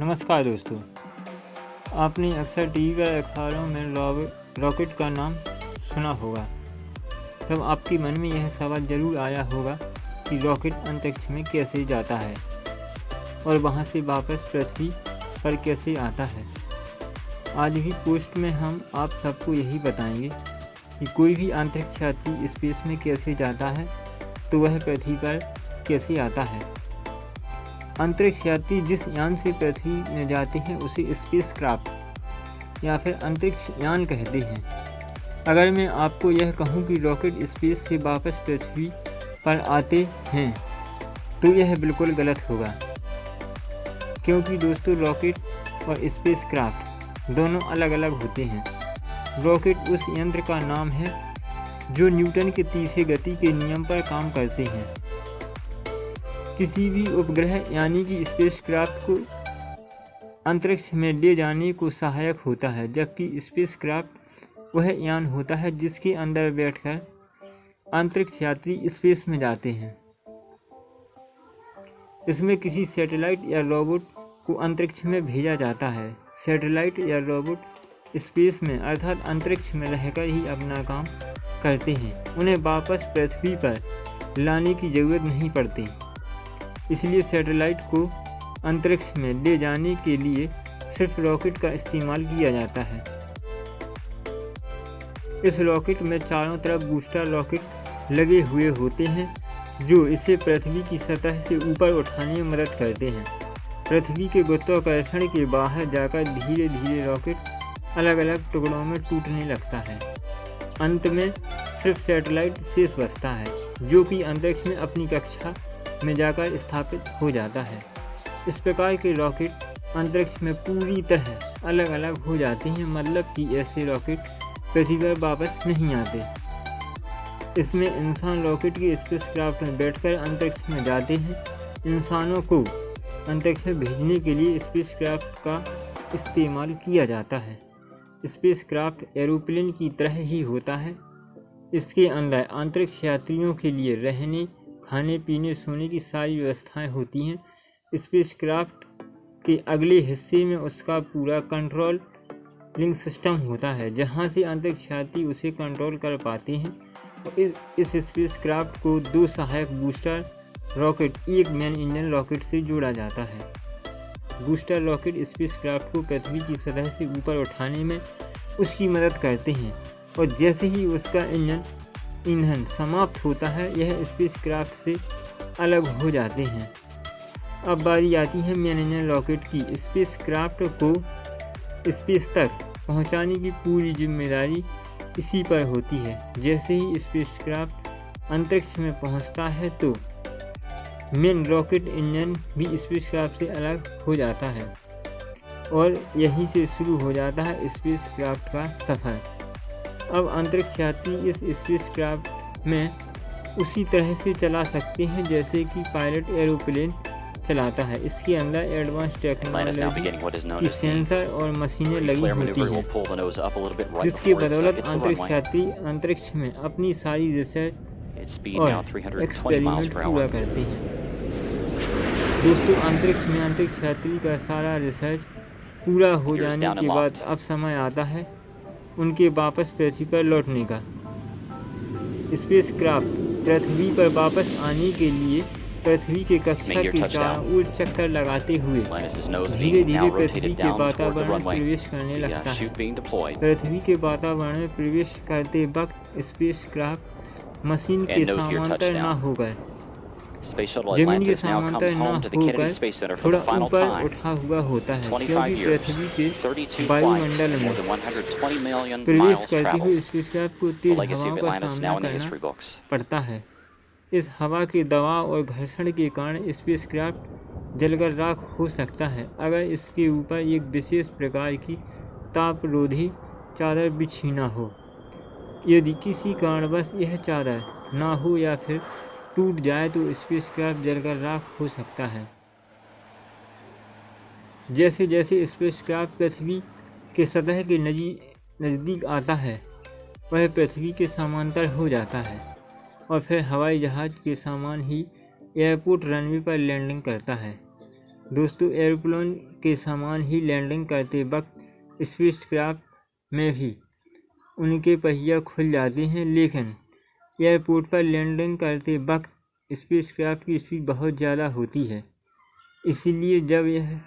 नमस्कार दोस्तों, आपने अक्सर टीवी या अखबारों में रॉकेट का नाम सुना होगा। तब आपके मन में यह सवाल ज़रूर आया होगा कि रॉकेट अंतरिक्ष में कैसे जाता है और वहां से वापस पृथ्वी पर कैसे आता है। आज भी पोस्ट में हम आप सबको यही बताएंगे कि कोई भी अंतरिक्ष यात्री स्पेस में कैसे जाता है तो वह पृथ्वी पर कैसे आता है। अंतरिक्ष यात्री जिस यान से पृथ्वी में जाते हैं उसे स्पेस क्राफ्ट या फिर अंतरिक्ष यान कहते हैं। अगर मैं आपको यह कहूं कि रॉकेट स्पेस से वापस पृथ्वी पर आते हैं तो यह बिल्कुल गलत होगा, क्योंकि दोस्तों रॉकेट और स्पेस क्राफ्ट दोनों अलग अलग होते हैं। रॉकेट उस यंत्र का नाम है जो न्यूटन के तीसरे गति के नियम पर काम करते हैं। किसी भी उपग्रह यानी कि स्पेसक्राफ्ट को अंतरिक्ष में ले जाने को सहायक होता है, जबकि स्पेसक्राफ्ट वह यान होता है जिसके अंदर बैठकर अंतरिक्ष यात्री स्पेस में जाते हैं। इसमें किसी सैटेलाइट या रोबोट को अंतरिक्ष में भेजा जाता है। सैटेलाइट या रोबोट स्पेस में अर्थात अंतरिक्ष में रहकर ही अपना काम करते हैं। उन्हें वापस पृथ्वी पर लाने की ज़रूरत नहीं पड़ती। इसलिए सैटेलाइट को अंतरिक्ष में ले जाने के लिए सिर्फ रॉकेट का इस्तेमाल किया जाता है। इस रॉकेट में चारों तरफ बूस्टर रॉकेट लगे हुए होते हैं जो इसे पृथ्वी की सतह से ऊपर उठाने में मदद करते हैं। पृथ्वी के गुरुत्वाकर्षण के बाहर जाकर धीरे धीरे रॉकेट अलग अलग टुकड़ों में टूटने लगता है। अंत में सिर्फ सैटेलाइट शेष बचता है जो कि अंतरिक्ष में अपनी कक्षा में जाकर स्थापित हो जाता है। इस प्रकार के रॉकेट अंतरिक्ष में पूरी तरह अलग अलग हो जाते हैं, मतलब कि ऐसे रॉकेट पृथ्वी पर वापस नहीं आते। इसमें इंसान रॉकेट के स्पेसक्राफ्ट में बैठकर अंतरिक्ष में जाते हैं। इंसानों को अंतरिक्ष में भेजने के लिए स्पेसक्राफ्ट का इस्तेमाल किया जाता है। स्पेसक्राफ्ट एरोप्लेन की तरह ही होता है। इसके अंदर अंतरिक्ष यात्रियों के लिए रहने, खाने पीने, सोने की सारी व्यवस्थाएं होती हैं। स्पेसक्राफ्ट के अगले हिस्से में उसका पूरा कंट्रोलिंग सिस्टम होता है, जहां से अंतरिक्ष यात्री उसे कंट्रोल कर पाते हैं। इस स्पेसक्राफ्ट को दो सहायक बूस्टर रॉकेट एक मेन इंजन रॉकेट से जोड़ा जाता है। बूस्टर रॉकेट स्पेसक्राफ्ट को पृथ्वी की सतह से ऊपर उठाने में उसकी मदद करते हैं, और जैसे ही उसका ईंधन समाप्त होता है यह स्पेसक्राफ्ट से अलग हो जाते हैं। अब बारी आती है मेन इंजन रॉकेट की। स्पेसक्राफ्ट को स्पेस तक पहुंचाने की पूरी जिम्मेदारी इसी पर होती है। जैसे ही स्पेसक्राफ्ट अंतरिक्ष में पहुंचता है तो मेन रॉकेट इंजन भी स्पेसक्राफ्ट से अलग हो जाता है और यहीं से शुरू हो जाता है स्पेसक्राफ्ट का सफ़र। अब अंतरिक्ष यात्री इस स्पेसक्राफ्ट में उसी तरह से चला सकते हैं जैसे कि पायलट एरोप्लेन चलाता है। इसके अंदर एडवांस टेक्नोलॉजी की सेंसर और मशीनें लगी होती हैं, जिसकी बदौलत अंतरिक्ष यात्री अंतरिक्ष में अपनी सारी रिसर्च और एक्सपेरिमेंट पूरा करते हैं। दोस्तों, अंतरिक्ष में अंतरिक्ष यात्री का सारा रिसर्च पूरा हो जाने के बाद अब समय आता है उनके वापस पृथ्वी पर लौटने का। स्पेसक्राफ्ट पृथ्वी पर वापस आने के लिए पृथ्वी के कक्षा के चारों ओर चक्कर लगाते हुए धीरे धीरे पृथ्वी के वातावरण में प्रवेश करने लगता है। पृथ्वी के वातावरण में प्रवेश करते वक्त स्पेसक्राफ्ट मशीन के समांतर न होकर जमीन के समांतर न होकर थोड़ा ऊपर उठा हुआ होता है, क्योंकि पृथ्वी के वायुमंडल में प्रवेश करते हुए स्पेसक्राफ्ट को तेज हवाओं का सामना करना पड़ता है। इस हवा के दबाव और घर्षण के कारण स्पेसक्राफ्ट जलकर राख हो सकता है अगर इसके ऊपर एक विशेष प्रकार की तापरोधी चादर बिछी न हो। यदि किसी कारणवश यह चादर ना हो या फिर टूट जाए तो स्पेसक्राफ्ट जलकर राख हो सकता है। जैसे जैसे स्पेसक्राफ्ट पृथ्वी के सतह के नज़दीक आता है वह पृथ्वी के समांतर हो जाता है और फिर हवाई जहाज़ के समान ही एयरपोर्ट रनवे पर लैंडिंग करता है। दोस्तों, एरोप्लेन के समान ही लैंडिंग करते वक्त स्पेसक्राफ्ट में भी उनके पहिया खुल जाते हैं, लेकिन एयरपोर्ट पर लैंडिंग करते वक्त स्पेसक्राफ्ट की स्पीड बहुत ज़्यादा होती है। इसीलिए जब यह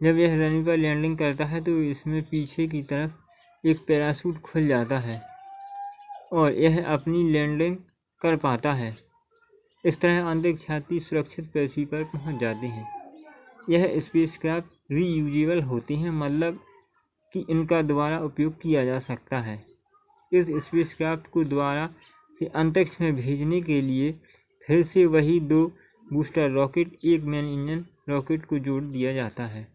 रनवे पर लैंडिंग करता है तो इसमें पीछे की तरफ एक पैराशूट खुल जाता है और यह अपनी लैंडिंग कर पाता है। इस तरह अंतरिक्ष यात्री सुरक्षित पृथ्वी पर पहुंच जाते हैं। यह स्पेसक्राफ्ट रीयूजेबल होते हैं, मतलब कि इनका दोबारा उपयोग किया जा सकता है। इस स्पेसक्राफ्ट को दोबारा से अंतरिक्ष में भेजने के लिए फिर से वही 2 बूस्टर रॉकेट, एक मेन इंजन रॉकेट को जोड़ दिया जाता है।